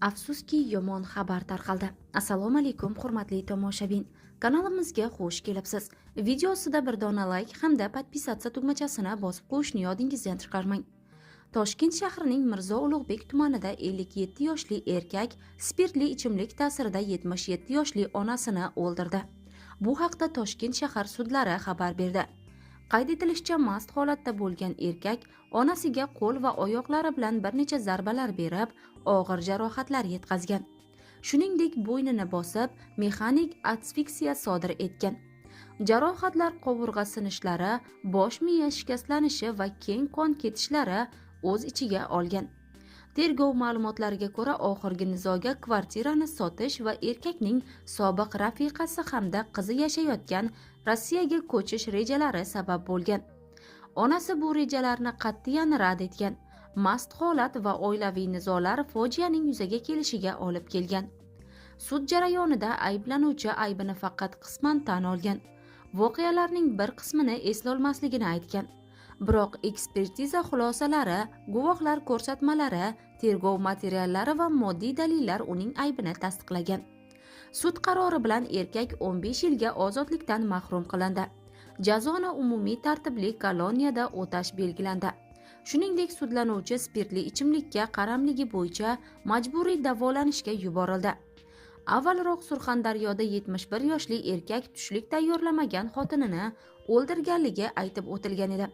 Afsuski yomon xabar tarqaldi. Assalomu alaykum hurmatli tomoshabin. Kanalimizga xush kelibsiz. Videosida bir dona like hamda podpisatsiya tugmachasini bosib qo'yishni yodingizdan chiqarmang. Toshkent shahrining Mirzo Ulug'bek tumanida 57 yoshli erkak spirtli ichimlik ta'sirida 77 yoshli onasini o'ldirdi. Bu haqda Toshkent shahar sudlari xabar berdi. Qayd etilishicha, mast holatda bo'lgan erkak onasiga qo'l va oyoqlari bilan bir necha zarbalar berib, og'ir jarohatlar yetkazgan. Shuningdek, bo'ynini bosib, mexanik asfiksiya sodir etgan. Jarohatlar qovurg'a sinishlari, bosh miya shikastlanishi va keng qon ketishlari o'z ichiga olgan. Tergov ma'lumotlariga ko'ra, oxirgi nizoga kvartirani sotish va erkakning sobiq rafiqasi hamda qizi yashayotgan Rossiyaga ko'chish rejalari sabab bo'lgan. Onasi bu rejalarni qat'iyan rad etgan. Mast holat va oilaviy nizolar fojianing yuzaga kelishiga olib kelgan. Sud jarayonida ayblanuvchi aybini faqat qisman tan olgan. Voqealarning bir qismini eslolmasligini aytgan. Biroq ekspertiza xulosalari, guvohlar ko'rsatmalari, tergov materiallari va moddiy dalillar uning aybini tasdiqlagan. Sud qarori bilan erkak 15 yilga ozodlikdan mahrum qilindi. Jazoni umumiy tartibli koloniyada o'tash belgilandi. Shuningdek, sudlanuvchi spirtli ichimlikka qaramligi bo'yicha majburiy davolanishga yuborildi. Avvalroq Surxondaryoda 71 yoshli erkak tushlik tayyorlamagan xotinini o'ldirganligi aytib o'tilgan edi.